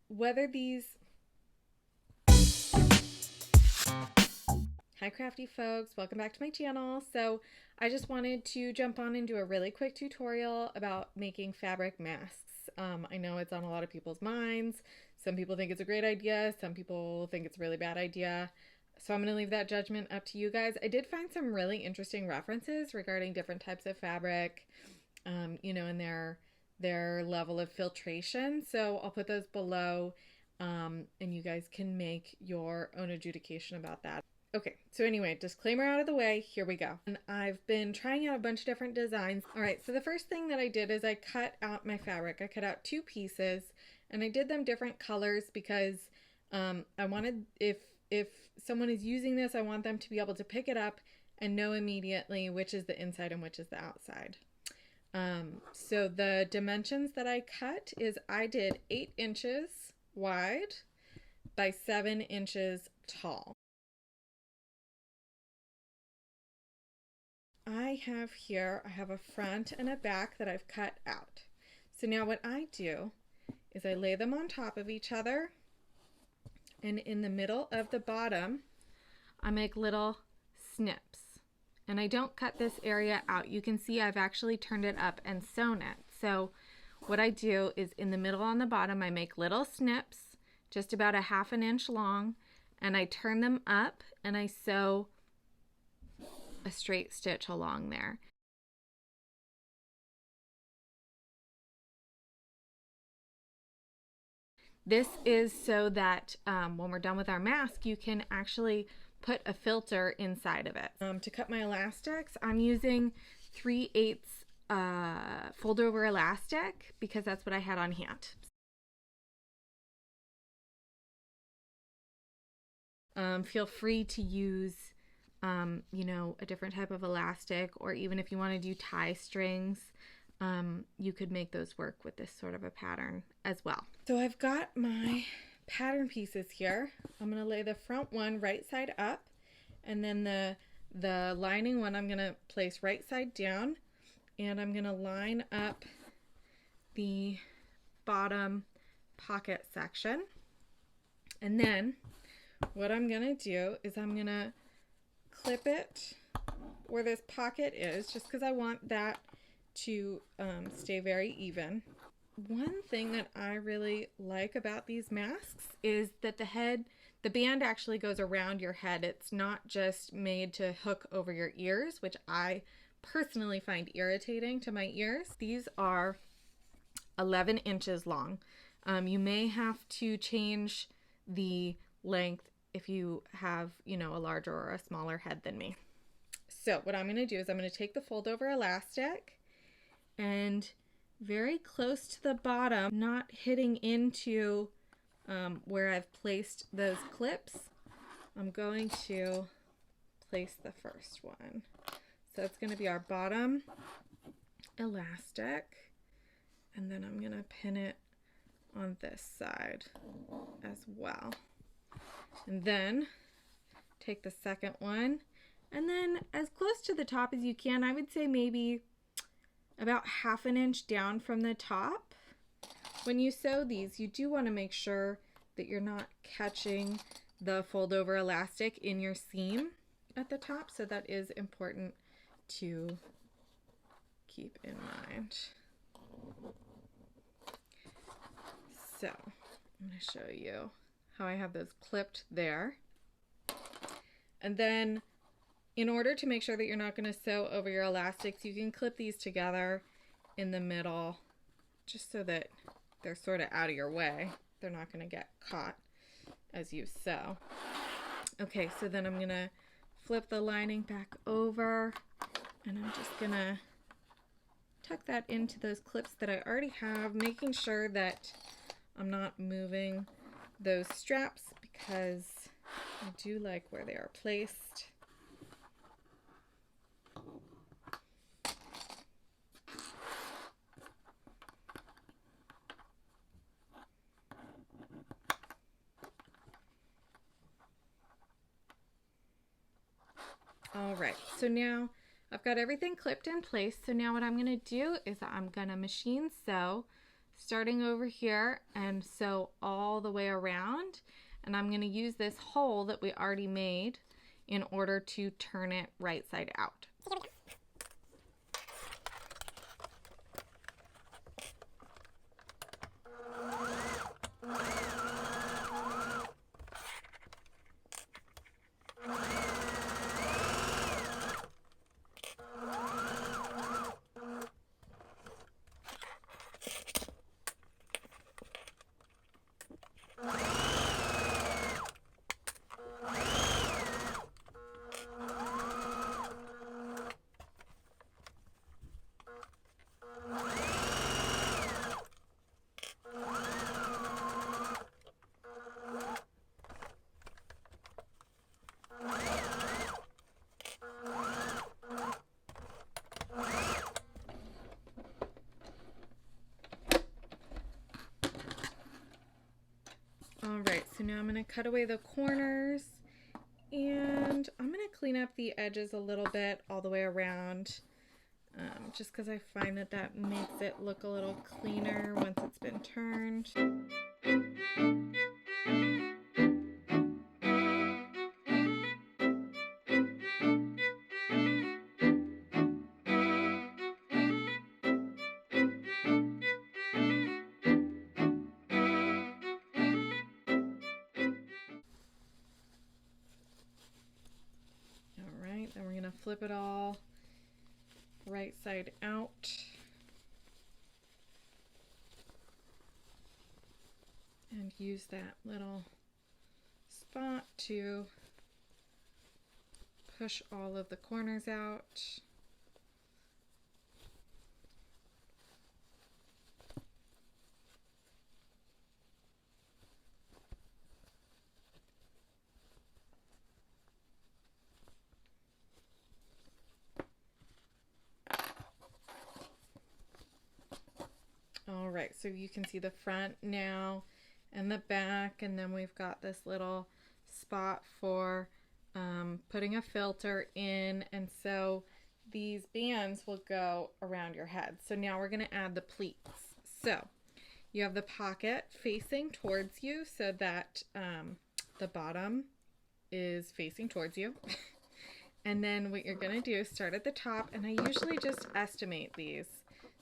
whether these... Hi crafty folks, welcome back to my channel. So I just wanted to jump on and do a really quick tutorial about making fabric masks. I know it's on a lot of people's minds. Some people think it's a great idea, some people think it's a really bad idea. So I'm going to leave that judgment up to you guys. I did find some really interesting references regarding different types of fabric, you know, and their level of filtration. So I'll put those below, and you guys can make your own adjudication about that. Okay, so anyway, disclaimer out of the way, here we go. And I've been trying out a bunch of different designs. All right, so the first thing that I did is I cut out my fabric. I cut out 2 pieces, and I did them different colors because I wanted, if someone is using this, I want them to be able to pick it up and know immediately which is the inside and which is the outside. So the dimensions that I cut is I did 8 inches wide by 7 inches tall. I have a front and a back that I've cut out. So now what I do is I lay them on top of each other, and in the middle of the bottom I make little snips. And I don't cut this area out. You can see I've actually turned it up and sewn it. So what I do is in the middle on the bottom I make little snips just about a 1/2 inch long, and I turn them up and I sew a straight stitch along there. This is so that when we're done with our mask, you can actually put a filter inside of it. To cut my elastics, I'm using 3/8 fold over elastic because that's what I had on hand. Feel free to use you know, a different type of elastic, or even if you want to do tie strings, you could make those work with this sort of a pattern as well. So I've got my pattern pieces here. I'm going to lay the front one right side up, and then the lining one I'm going to place right side down, and I'm going to line up the bottom pocket section. And then what I'm going to do is I'm going to clip it where this pocket is, just because I want that to stay very even. One thing that I really like about these masks is that the band actually goes around your head. It's not just made to hook over your ears, which I personally find irritating to my ears. These are 11 inches long. You may have to change the length if you have, you know, a larger or a smaller head than me. So what I'm going to do is I'm going to take the fold over elastic, and very close to the bottom, not hitting into where I've placed those clips, I'm going to place the first one. So it's going to be our bottom elastic, and then I'm going to pin it on this side as well. And then take the second one, and then as close to the top as you can. I would say maybe about 1/2 inch down from the top. When you sew these, you do want to make sure that you're not catching the fold over elastic in your seam at the top, so that is important to keep in mind. So I'm going to show you how I have those clipped there. And then in order to make sure that you're not going to sew over your elastics, you can clip these together in the middle just so that they're sort of out of your way. They're not going to get caught as you sew. Okay, so then I'm going to flip the lining back over, and I'm just going to tuck that into those clips that I already have, making sure that I'm not moving those straps because I do like where they are placed. All right, so now I've got everything clipped in place. So now what I'm going to do is I'm going to machine sew starting over here and sew all the way around. And I'm going to use this hole that we already made in order to turn it right side out. Alright, so now I'm going to cut away the corners, and I'm going to clean up the edges a little bit all the way around, just because I find that that makes it look a little cleaner once it's been turned. Alright, then we're going to flip it all right side out. And use that little spot to push all of the corners out. All right, so you can see the front now and the back, and then we've got this little spot for putting a filter in, and so these bands will go around your head. So now we're going to add the pleats. So you have the pocket facing towards you so that the bottom is facing towards you. And then what you're going to do is start at the top, and I usually just estimate these.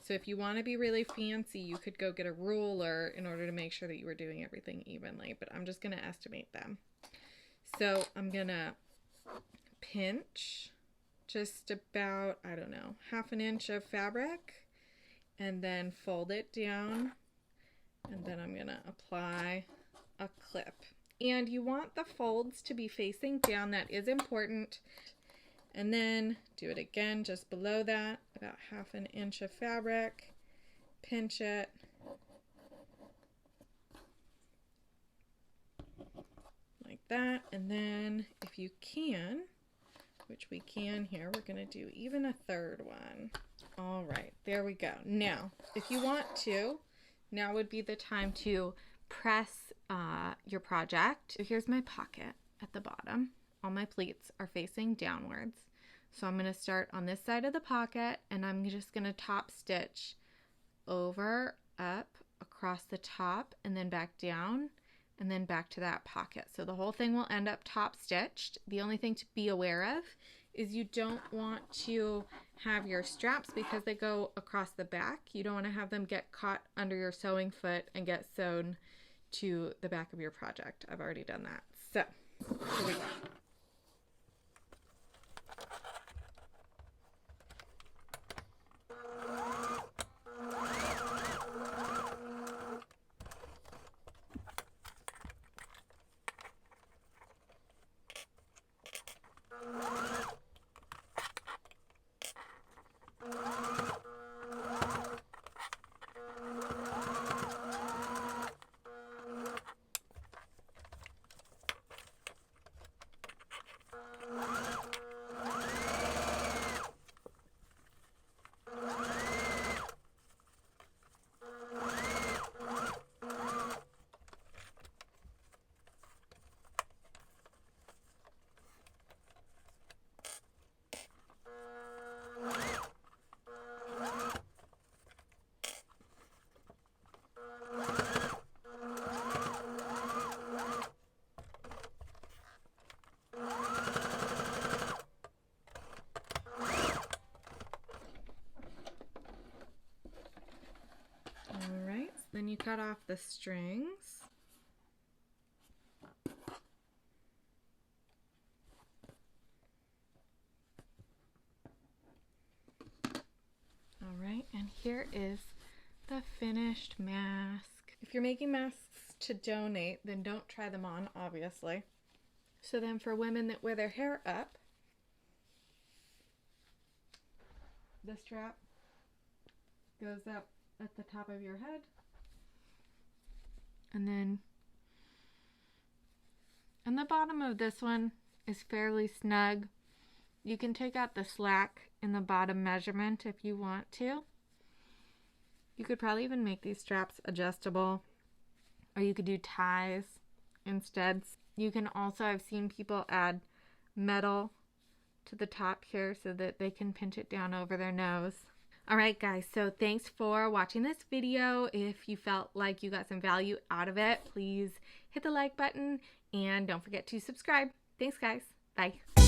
So if you want to be really fancy, you could go get a ruler in order to make sure that you were doing everything evenly, but I'm just going to estimate them. So I'm going to pinch just about, I don't know, 1/2 inch of fabric, and then fold it down, and then I'm going to apply a clip. And you want the folds to be facing down. That is important. And then do it again just below that, about 1/2 inch of fabric, pinch it, like that. And then if you can, which we can here, we're going to do even a 3rd one. All right, there we go. Now, if you want to, now would be the time to press your project. So here's my pocket at the bottom. All my pleats are facing downwards. So I'm going to start on this side of the pocket, and I'm just going to top stitch over, up, across the top, and then back down, and then back to that pocket. So the whole thing will end up top stitched. The only thing to be aware of is you don't want to have your straps, because they go across the back. You don't want to have them get caught under your sewing foot and get sewn to the back of your project. I've already done that. So here we go. cut off the strings. All right, and here is the finished mask. If you're making masks to donate, then don't try them on, obviously. So then for women that wear their hair up, the strap goes up at the top of your head. And then, and the bottom of this one is fairly snug. You can take out the slack in the bottom measurement if you want to. You could probably even make these straps adjustable, or you could do ties instead. You can also, I've seen people add metal to the top here so that they can pinch it down over their nose. All right, guys, so thanks for watching this video. If you felt like you got some value out of it, please hit the like button and don't forget to subscribe. Thanks, guys. Bye.